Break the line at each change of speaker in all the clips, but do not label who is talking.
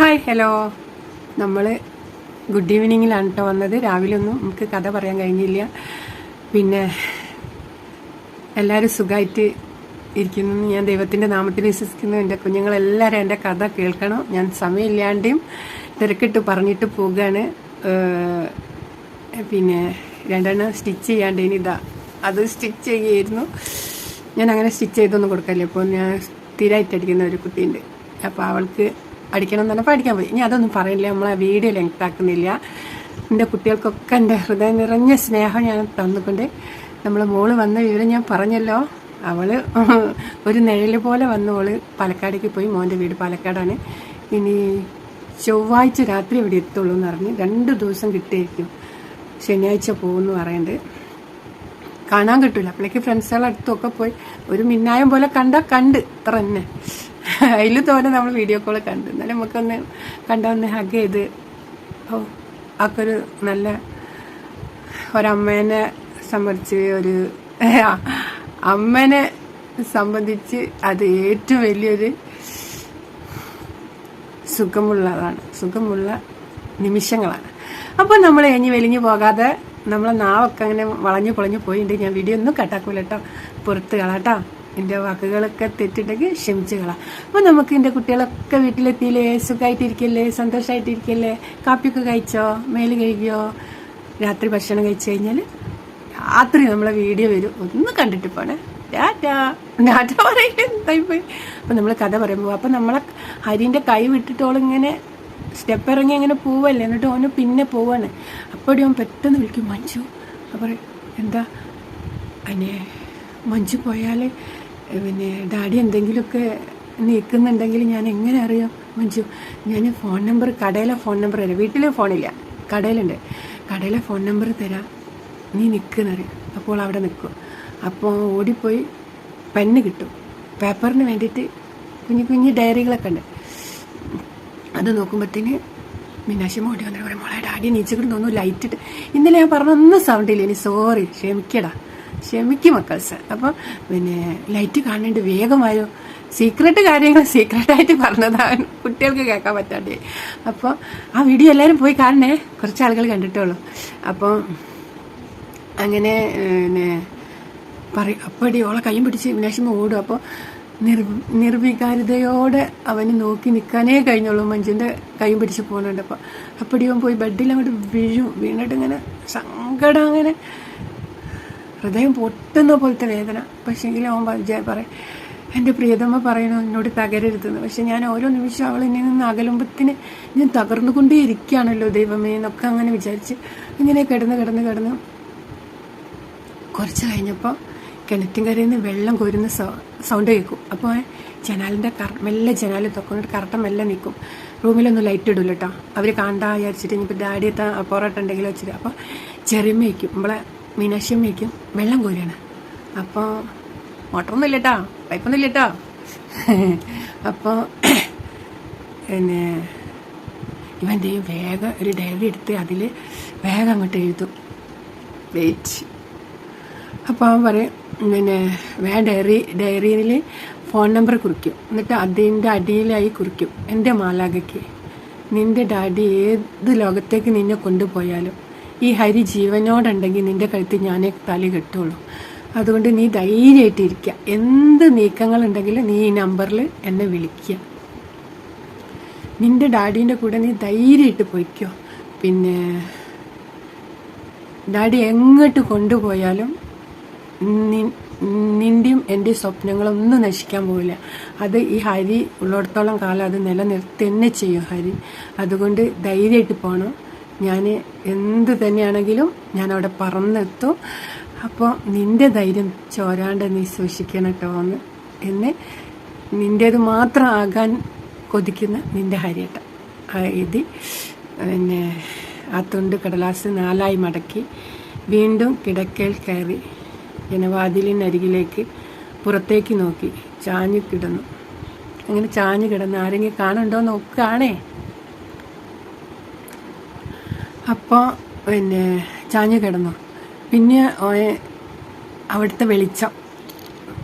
Hi hello. നമ്മൾ good ഈവനിങ്ങിലാണ് കേട്ടോ വന്നത്. രാവിലെ ഒന്നും നമുക്ക് കഥ പറയാൻ കഴിഞ്ഞില്ല. പിന്നെ എല്ലാവരും സുഖമായിട്ട് ഇരിക്കുന്നു. ഞാൻ ദൈവത്തിൻ്റെ നാമത്തിൽ വിശ്വസിക്കുന്നു. എൻ്റെ കുഞ്ഞുങ്ങളെല്ലാവരും എൻ്റെ കഥ കേൾക്കണം. ഞാൻ സമയമില്ലാണ്ടും തിരക്കിട്ട് പറഞ്ഞിട്ട് പോവുകയാണ്. പിന്നെ രണ്ടെണ്ണം സ്റ്റിച്ച് ചെയ്യാണ്ട് ഇതാ അത് സ്റ്റിച്ച് ചെയ്യായിരുന്നു. ഞാൻ അങ്ങനെ സ്റ്റിച്ച് ചെയ്തൊന്നും കൊടുക്കല്ലേ. അപ്പോൾ ഞാൻ സ്ഥിരമായിട്ട് അടിക്കുന്ന ഒരു കുട്ടിയുണ്ട്. അപ്പോൾ അവൾക്ക് അടിക്കണം എന്ന് പറഞ്ഞപ്പോൾ അടിക്കാൻ പോയി. ഇനി അതൊന്നും പറയില്ല, നമ്മളെ വീഡിയോ ലെങ്ത് ആക്കുന്നില്ല. എൻ്റെ കുട്ടികൾക്കൊക്കെ എൻ്റെ ഹൃദയം നിറഞ്ഞ സ്നേഹം ഞാൻ തന്നുകൊണ്ട് നമ്മൾ മോള് വന്ന വിവരം ഞാൻ പറഞ്ഞല്ലോ. അവൾ ഒരു നിഴൽ പോലെ വന്നോള് പാലക്കാടേക്ക് പോയി. മോൻ്റെ വീട് പാലക്കാടാണ്. ഇനി ചൊവ്വാഴ്ച രാത്രി ഇവിടെ എത്തുള്ളൂ എന്ന് പറഞ്ഞ് 2 ദിവസം കിട്ടിയിരിക്കും. ശനിയാഴ്ച പോകുമെന്ന് പറയുന്നുണ്ട്. കാണാൻ കിട്ടില്ല. അപ്പോഴേക്ക് ഫ്രണ്ട്സുകളെ അടുത്തൊക്കെ പോയി ഒരു മിന്നായം പോലെ കണ്ട് ഇത്ര തന്നെ. അതിൽ തോന്നെ നമ്മൾ വീഡിയോ കോൾ കണ്ടു. എന്നാലും നമുക്കൊന്ന് കണ്ടൊന്ന് ഹഗ് ചെയ്ത് ഒരു നല്ല ഒരമ്മേനെ സംബന്ധിച്ച് അത് ഏറ്റവും വലിയൊരു സുഖമുള്ള നിമിഷങ്ങളാണ്. അപ്പോൾ നമ്മൾ ഇനി വലിഞ്ഞു പോകാതെ നമ്മളെ നാവൊക്കെ അങ്ങനെ വളഞ്ഞു പൊളഞ്ഞു പോയിട്ടുണ്ട്. ഞാൻ വീഡിയോ ഒന്നും കട്ടാക്കൂല കേട്ടോ, പുറത്ത് കളാട്ടോ. എൻ്റെ വാക്കുകളൊക്കെ തെറ്റിട്ടെങ്കിൽ ക്ഷമിച്ച് കളാം. അപ്പോൾ നമുക്ക് എൻ്റെ കുട്ടികളൊക്കെ വീട്ടിലെത്തിയില്ലേ, സുഖമായിട്ടിരിക്കല്ലേ, സന്തോഷമായിട്ടിരിക്കല്ലേ? കാപ്പിയൊക്കെ കഴിച്ചോ, മേല് കഴുകിയോ? രാത്രി ഭക്ഷണം കഴിച്ചു കഴിഞ്ഞാൽ രാത്രി നമ്മളെ വീഡിയോ വരും. ഒന്ന് കണ്ടിട്ട് പോണേ. ടാറ്റ പറയില്ല, എന്തായി പോയി. അപ്പോൾ നമ്മൾ കഥ പറയുമ്പോൾ അപ്പോൾ നമ്മളെ ഹരിൻ്റെ കൈ വിട്ടിട്ടോളിങ്ങനെ സ്റ്റെപ്പ് ഇറങ്ങി അങ്ങനെ പോവല്ലേ. എന്നിട്ട് ഓന് പിന്നെ പോവാണ്. അപ്പോഴും അവൻ പെട്ടെന്ന് വിളിക്കും, മഞ്ജു. അപ്പോൾ എന്താ അതിനെ മഞ്ജു പോയാൽ പിന്നെ ഡാഡി എന്തെങ്കിലുമൊക്കെ നീക്കുന്നുണ്ടെങ്കിൽ ഞാൻ എങ്ങനെ അറിയാം മഞ്ജു? ഞാൻ ഫോൺ നമ്പർ, കടയിലെ ഫോൺ നമ്പർ തരാം. വീട്ടിൽ ഫോണില്ല, കടയിലുണ്ട്. കടയിലെ ഫോൺ നമ്പർ തരാം, നീ നിൽക്കുന്നറിയാം. അപ്പോൾ അവിടെ നിൽക്കും. അപ്പോൾ ഓടിപ്പോയി പെണ്ണ് കിട്ടും. പേപ്പറിന് വേണ്ടിയിട്ട് കുഞ്ഞു ഡയറികളൊക്കെ ഉണ്ട്. അത് നോക്കുമ്പോഴത്തേന് മീനാക്ഷി ഓടി വന്നിട്ട് പറയും, മോളെ ഡാഡി നീച്ചിട്ട് തോന്നുന്നു ലൈറ്റ് ഇട്ട്. ഇന്നലെ ഞാൻ പറഞ്ഞൊന്നും സൗണ്ടില്ല. ഇനി സോറി, ക്ഷമിക്കും മക്കൾസ്. അപ്പോൾ പിന്നെ ലൈറ്റ് കാണേണ്ട വേഗമായോ. സീക്രട്ടായിട്ട് പറഞ്ഞതാണ്, കുട്ടികൾക്ക് കേൾക്കാൻ പറ്റാണ്ടേ. അപ്പോൾ ആ വീഡിയോ എല്ലാവരും പോയി കാണണേ, കുറച്ച് ആളുകൾ കണ്ടിട്ടുള്ളൂ. അപ്പോൾ അങ്ങനെ പിന്നെ പറയും. അപ്പടി ഓളെ കൈയും പിടിച്ച് മീനാക്ഷി ഓടും. അപ്പോൾ നിർവികാരതയോടെ അവന് നോക്കി നിൽക്കാനേ കഴിഞ്ഞുള്ളൂ. മഞ്ജുൻ്റെ കൈയും പിടിച്ച് പോകുന്നുണ്ട്. അപ്പടിയും പോയി ബെഡിലങ്ങോട്ട് വീണിട്ട് ഇങ്ങനെ സങ്കടം, അങ്ങനെ ഹൃദയം പൊട്ടുന്ന പോലത്തെ വേദന. പക്ഷേങ്കിലും അവൻ പറയും, എൻ്റെ പ്രിയതമ്മ പറയണു എന്നോട് തകരരുതെന്ന്. പക്ഷെ ഞാൻ ഓരോ നിമിഷം അവൾ എന്നെ നിന്ന് അകലുമ്പത്തിന് ഞാൻ തകർന്നുകൊണ്ടേ ഇരിക്കുകയാണല്ലോ ദൈവമേ എന്നൊക്കെ അങ്ങനെ വിചാരിച്ച് ഇങ്ങനെ കിടന്ന് കുറച്ച് കഴിഞ്ഞപ്പോൾ കിണറ്റിൻകരയിൽ നിന്ന് വെള്ളം കോരുന്ന സൗണ്ട് കേൾക്കും. അപ്പോൾ ജനാലിൻ്റെ മെല്ലെ ജനാലിൽ തൊക്കുന്നിട്ട് കറക്റ്റ് മെല്ലെ നിൽക്കും. റൂമിലൊന്നും ലൈറ്റ് ഇടില്ല കേട്ടോ, അവർ കാണാ വിചാരിച്ചിട്ട്. ഇനിയിപ്പോൾ ഡാഡി പൊറോട്ടുണ്ടെങ്കിലും വെച്ചിട്ട്. അപ്പോൾ ചെറിയമ്മ വയ്ക്കും, നമ്മളെ മീനാക്ഷിയമ്മ വയ്ക്കും, വെള്ളം കോരുകയാണ്. അപ്പോൾ മോട്ടറൊന്നും ഇല്ല കേട്ടോ, പൈപ്പൊന്നും ഇല്ല കേട്ടോ. അപ്പോൾ പിന്നെ ഇവൻ എന്ത് ചെയ്യും, വേഗം ഒരു ഡയറി എടുത്ത് അതിൽ വേഗം അങ്ങോട്ട് എഴുതും, വെയിറ്റ്. അപ്പോൾ അവൻ പറയും, പിന്നെ ഡയറിയിൽ ഫോൺ നമ്പർ കുറിക്കും. എന്നിട്ട് അതിൻ്റെ അടിയിലായി കുറിക്കും, എൻ്റെ മാലാഖയ്ക്ക്, നിൻ്റെ ഡാഡി ഏത് ലോകത്തേക്ക് നിന്നെ കൊണ്ടുപോയാലും ഈ ഹരി ജീവനോടുണ്ടെങ്കിൽ നിൻ്റെ കഴുത്തിൽ ഞാനേ തലി കെട്ടുള്ളൂ. അതുകൊണ്ട് നീ ധൈര്യമായിട്ടിരിക്കുക. എന്ത് നീക്കങ്ങളുണ്ടെങ്കിലും നീ ഈ നമ്പറിൽ എന്നെ വിളിക്കുക. നിൻ്റെ ഡാഡീൻ്റെ കൂടെ നീ ധൈര്യമായിട്ട് പോയിക്കോ. പിന്നെ ഡാഡി എങ്ങോട്ട് കൊണ്ടുപോയാലും നിൻ്റെയും എൻ്റെ സ്വപ്നങ്ങളൊന്നും നശിക്കാൻ പോവില്ല. അത് ഈ ഹരി ഉള്ളിടത്തോളം കാലം അത് നിലനിർത്തി തന്നെ ചെയ്യും ഹരി. അതുകൊണ്ട് ധൈര്യമായിട്ട് പോകണം. ഞാൻ എന്ത് തന്നെയാണെങ്കിലും ഞാൻ അവിടെ പറന്നെത്തും. അപ്പോൾ നിൻ്റെ ധൈര്യം ചോരാണ്ട് നീ സൂക്ഷിക്കണം കേട്ടോ എന്ന് നിൻ്റേത് മാത്രം ആകാൻ കൊതിക്കുന്ന നിൻ്റെ ഹരിയേട്ട എഴുതി പിന്നെ ആ തുണ്ട് കടലാസ് 4 മടക്കി വീണ്ടും കിടക്കയിൽ കയറി ജനവാതിലിനരികിലേക്ക് പുറത്തേക്ക് നോക്കി ചാഞ്ഞു കിടന്നു. അങ്ങനെ ചാഞ്ഞു കിടന്ന് ആരെങ്കിലും കാണുന്നുണ്ടോ നോക്കുകയാണേ. അപ്പോൾ പിന്നെ ചാഞ്ഞു കിടന്നു. പിന്നെ അവിടുത്തെ വെളിച്ചം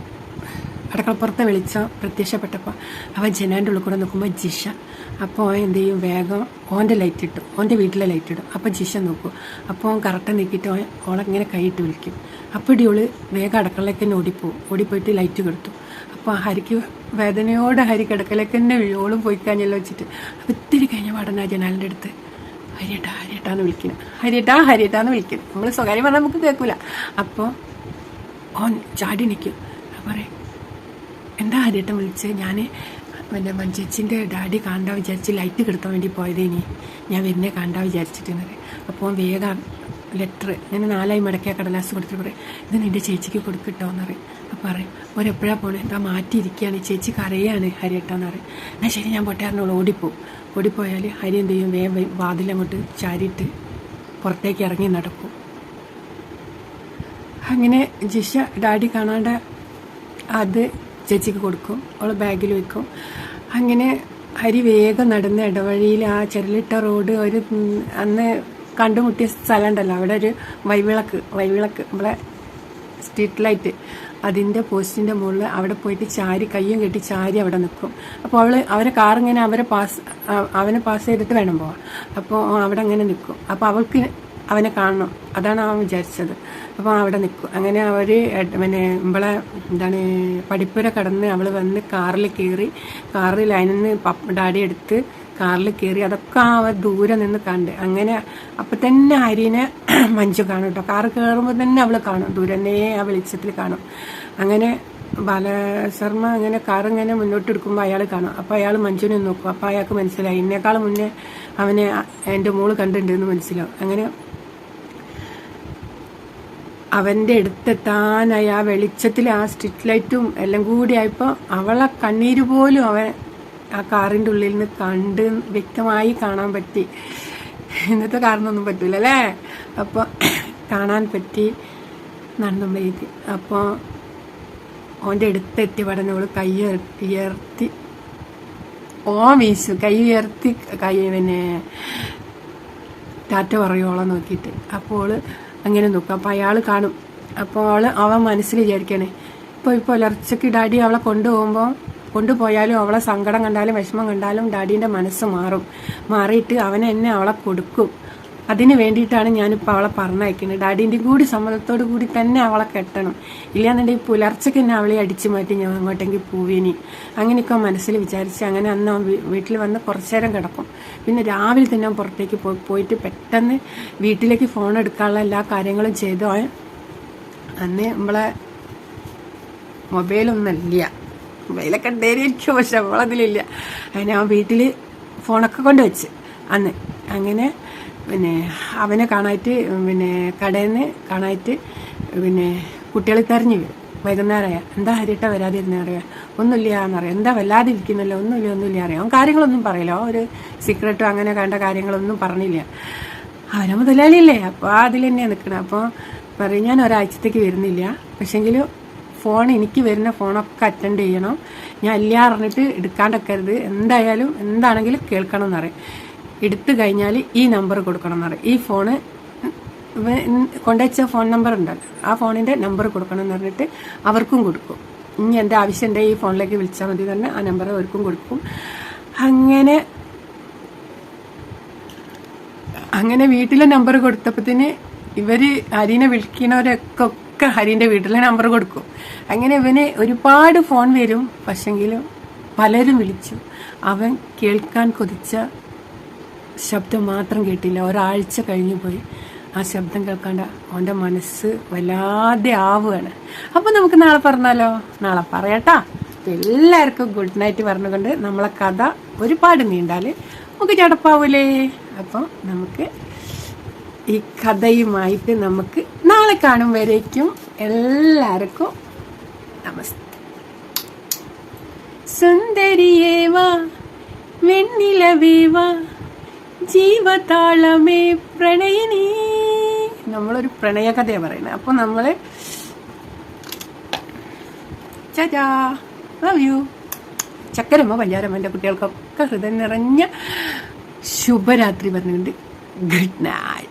അടക്കളപ്പുറത്തെ വെളിച്ചം പ്രത്യക്ഷപ്പെട്ടപ്പോൾ അവൻ ജനാൻ്റെ ഉള്ളിൽ കൂടെ നോക്കുമ്പോൾ ജിഷ. അപ്പോൾ ഓൻ എന്ത് ചെയ്യും, വേഗം ഓൻ്റെ ലൈറ്റ് ഇട്ടു, ഓൻ്റെ വീട്ടിലെ ലൈറ്റ് ഇടും. അപ്പം ജിഷ നോക്കും. അപ്പോൾ ഓൻ കറക്റ്റ് നീക്കിയിട്ട് ഓളെങ്ങനെ കൈയിട്ട് വിളിക്കും. അപ്പോൾ ഓള് വേഗം അടുക്കളയിലേക്ക് തന്നെ ഓടിപ്പോയിട്ട് ലൈറ്റ് കൊടുത്തു. അപ്പോൾ ഹരിക്ക് വേദനയോടെ ഹരി കിടക്കലേക്ക് തന്നെ ഓളും പോയി കഴിഞ്ഞല്ലോ വെച്ചിട്ട്. അപ്പം ഇത്തിരി കഴിഞ്ഞ പാടന ജനാലിൻ്റെ അടുത്ത് ഹരിയേട്ടാ ഹരിയേട്ടാന്ന് വിളിക്കണം, ഹരിയേട്ടാന്ന് വിളിക്കണം. നമ്മൾ സ്വകാര്യം പറഞ്ഞാൽ നമുക്ക് കേൾക്കില്ല. അപ്പോൾ ഓൻ ചാടി നിൽക്കും. പറയും, എന്താ ഹരിയേട്ടൻ വിളിച്ചത്? ഞാൻ പിന്നെ മഞ്ചേച്ചിൻ്റെ ഡാഡി കാണാൻ വിചാരിച്ച് ലൈറ്റ് കിടത്താൻ വേണ്ടി പോയതേനി, ഞാൻ വരുന്നേ കാണാൻ വിചാരിച്ചിട്ടെന്ന് പറയും. അപ്പോൾ വേഗം ലെറ്റർ ഞാൻ 4 മടക്കിയ കടലാസ് കൊടുത്തിട്ട് പറയും, ഇത് നിൻ്റെ ചേച്ചിക്ക് കൊടുക്കട്ടോ പറയും. അപ്പോൾ പറയും, ഒരെപ്പോഴാണ് പോണേ? എന്താ മാറ്റിയിരിക്കുകയാണ്, ചേച്ചി കരയാണ് ഹരിയേട്ടാന്ന് പറയും. എന്നാൽ ശരി ഞാൻ പൊട്ടാറിനോട് ഓടിപ്പോയാൽ ഹരി എന്ത് ചെയ്യും, വേഗം വാതിലങ്ങോട്ട് ചാരിയിട്ട് പുറത്തേക്ക് ഇറങ്ങി നടക്കും. അങ്ങനെ ജിഷ ഡാഡി കാണാണ്ട് അത് ചേച്ചിക്ക് കൊടുക്കും, അവൾ ബാഗിൽ വെക്കും. അങ്ങനെ ഹരി വേഗം നടന്ന് ഇടവഴിയിൽ ആ ചെറിലിട്ട റോഡ് ഒരു അന്ന് കണ്ടുമുട്ടിയ സ്ഥലം ഉണ്ടല്ലോ, അവിടെ ഒരു വൈവിളക്ക് നമ്മളെ സ്ട്രീറ്റ് ലൈറ്റ്, അതിൻ്റെ പോസ്റ്റിൻ്റെ മുകളിൽ അവിടെ പോയിട്ട് ചാരി കയ്യും കെട്ടി ചാരി അവിടെ നിൽക്കും. അപ്പോൾ അവരെ കാറിങ്ങനെ അവനെ പാസ് ചെയ്തിട്ട് വേണം പോവാം. അപ്പോൾ അവിടെ അങ്ങനെ നിൽക്കും. അപ്പോൾ അവൾക്ക് അവനെ കാണണം, അതാണ് അവൻ വിചാരിച്ചത്. അപ്പോൾ അവിടെ നിൽക്കും. അങ്ങനെ അവർ പിന്നെ നമ്മളെ എന്താണ് പടിപ്പുര കടന്ന് അവൾ വന്ന് കാറിൽ കയറി, കാറിൽ അതിന് ഡാഡി എടുത്ത് കാറിൽ കയറി. അതൊക്കെ അവർ ദൂരെ നിന്ന് കണ്ട്. അങ്ങനെ അപ്പം തന്നെ ഹരിനെ മഞ്ജു കാണും കേട്ടോ. കാറ് കയറുമ്പോൾ തന്നെ അവൾ കാണും, ദൂരന്നേ ആ വെളിച്ചത്തിൽ കാണും. അങ്ങനെ ബാലശർമ്മ അങ്ങനെ കാറിങ്ങനെ മുന്നോട്ട് എടുക്കുമ്പോൾ അയാൾ കാണും. അപ്പോൾ അയാൾ മഞ്ജുവിനെ നോക്കും. അപ്പോൾ അയാൾക്ക് മനസ്സിലായി എന്നെക്കാളും മുന്നേ അവനെ എൻ്റെ മോള് കണ്ടിട്ടുണ്ടെന്ന് മനസ്സിലാവും. അങ്ങനെ അവൻ്റെ അടുത്തെത്താനായി ആ വെളിച്ചത്തിൽ ആ സ്ട്രീറ്റ് ലൈറ്റും എല്ലാം കൂടി ആയപ്പോൾ അവളെ കണ്ണീര് പോലും അവൻ ആ കാറിൻ്റെ ഉള്ളിൽ നിന്ന് കണ്ട് വ്യക്തമായി കാണാൻ പറ്റി. ഇന്നത്തെ കാറിനൊന്നും പറ്റൂല അല്ലേ? അപ്പോൾ കാണാൻ പറ്റി നടന്നു ഇത്. അപ്പോൾ ഓൻ്റെ അടുത്തെത്തി പഠനോള് കൈ ഉയർത്തി വീശു, കൈ ഉയർത്തി പിന്നെ ടാറ്റ പറയുവോളം നോക്കിയിട്ട്. അപ്പോൾ അങ്ങനെ നോക്കും. അപ്പോൾ അയാൾ കാണും. അപ്പോൾ അവൻ മനസ്സിൽ വിചാരിക്കണേ, ഇപ്പോൾ പുലർച്ചയ്ക്ക് ഡാഡി അവളെ കൊണ്ടുപോയാലും അവളെ സങ്കടം കണ്ടാലും വിഷമം കണ്ടാലും ഡാഡീൻ്റെ മനസ്സ് മാറിയിട്ട് അവനെ അവളെ കൊടുക്കും. അതിന് വേണ്ടിയിട്ടാണ് ഞാനിപ്പോൾ അവളെ പറഞ്ഞയക്കുന്നത്. ഡാഡീൻ്റെ കൂടി സമ്മതത്തോടു കൂടി തന്നെ അവളെ കെട്ടണം, ഇല്ലാന്നുണ്ടെങ്കിൽ പുലർച്ചയ്ക്ക് തന്നെ അവളെ അടിച്ചു മാറ്റി ഞാൻ അങ്ങോട്ടെങ്കിൽ പോവേനി. അങ്ങനെയൊക്കെ മനസ്സിൽ വിചാരിച്ച് അങ്ങനെ അന്ന് വീട്ടിൽ വന്ന് കുറച്ചു നേരം കിടക്കും. പിന്നെ രാവിലെ തന്നെ പുറത്തേക്ക് പോയിട്ട് പെട്ടെന്ന് വീട്ടിലേക്ക് ഫോൺ എടുക്കാനുള്ള എല്ലാ കാര്യങ്ങളും ചെയ്തു. അന്ന് നമ്മളെ മൊബൈലൊന്നുമില്ല, മൊബൈലൊക്കെ ഉണ്ടായിരിക്കും, പക്ഷെ നമ്മളതിലില്ല. അങ്ങനെ അവൻ വീട്ടിൽ ഫോണൊക്കെ കൊണ്ടുവച്ച് അന്ന്. അങ്ങനെ പിന്നെ അവനെ കാണാനായിട്ട് പിന്നെ കടയിൽ നിന്ന് കാണാനായിട്ട് പിന്നെ കുട്ടികൾ തെരഞ്ഞു വരും. വൈകുന്നേരമായ എന്താ ഹരിട്ട വരാതിരുന്ന അറിയാം, ഒന്നുമില്ല എന്നറിയാം. എന്താ വല്ലാതെ ഇരിക്കുന്നല്ലോ, ഒന്നുമില്ല അറിയാം. അവൻ കാര്യങ്ങളൊന്നും പറയില്ല, ഒരു സീക്രട്ടും അങ്ങനെ കണ്ട കാര്യങ്ങളൊന്നും പറഞ്ഞില്ല. അവനെ മുതലാളിയല്ലേ, അപ്പോൾ അതിൽ തന്നെയാണ് നിൽക്കണം. അപ്പോൾ പറയും, ഞാൻ ഒരാഴ്ചത്തേക്ക് വരുന്നില്ല, പക്ഷെങ്കിലും ഫോൺ എനിക്ക് വരുന്ന ഫോണൊക്കെ അറ്റൻഡ് ചെയ്യണം, ഞാൻ ഇല്ല പറഞ്ഞിട്ട് എടുക്കാണ്ടൊക്കരുത്, എന്താണെങ്കിലും കേൾക്കണം എന്നറിയാം. എടുത്തു കഴിഞ്ഞാൽ ഈ നമ്പർ കൊടുക്കണം എന്നറിയാം. ഈ ഫോണ് കൊണ്ടുവച്ച ഫോൺ നമ്പർ ഉണ്ടല്ലോ, ആ ഫോണിൻ്റെ നമ്പർ കൊടുക്കണം എന്ന് പറഞ്ഞിട്ട് അവർക്കും കൊടുക്കും. ഇനി എൻ്റെ ആവശ്യമുണ്ടെങ്കിൽ ഈ ഫോണിലേക്ക് വിളിച്ചാൽ മതി തന്നെ ആ നമ്പർ അവർക്കും കൊടുക്കും. അങ്ങനെ വീട്ടിലെ നമ്പർ കൊടുത്തപ്പത്തിന് ഇവർ ഹരിനെ വിളിക്കുന്നവരൊക്കെ ഹരിൻ്റെ വീട്ടിലെ നമ്പർ കൊടുക്കും. അങ്ങനെ ഇവന് ഒരുപാട് ഫോൺ വരും, പക്ഷെങ്കിലും പലരും വിളിച്ചു. അവൻ കേൾക്കാൻ കൊതിച്ച ശബ്ദം മാത്രം കേട്ടില്ല. ഒരാഴ്ച കഴിഞ്ഞു പോയി, ആ ശബ്ദം കേൾക്കാണ്ട് അവൻ്റെ മനസ്സ് വല്ലാതെ ആവുകയാണ്. അപ്പോൾ നമുക്ക് നാളെ പറഞ്ഞാലോ? നാളെ പറയാട്ടാ. എല്ലാവർക്കും ഗുഡ് നൈറ്റ് പറഞ്ഞുകൊണ്ട് നമ്മളെ കഥ ഒരുപാട് നീണ്ടാൽ നമുക്ക് ചടപ്പാവൂലേ? അപ്പം നമുക്ക് ഈ കഥയുമായിട്ട് നമുക്ക് നാളെ കാണും വരേക്കും എല്ലാവർക്കും നമസ്തേ. സുന്ദരിയേവാ വെണ്ണിലവേവാ ജീവതാളമേ പ്രണയിനി. നമ്മളൊരു പ്രണയകഥയാണ് പറയുന്നത്. അപ്പോൾ നമ്മൾ ചാ ലവ് യു. ചക്കരമ്മ പഞ്ചാരമ്മ എൻ്റെ കുട്ടികൾക്കൊക്കെ ഹൃദയം നിറഞ്ഞ ശുഭരാത്രി പറഞ്ഞുകൊണ്ട് ഗുഡ് നൈറ്റ്.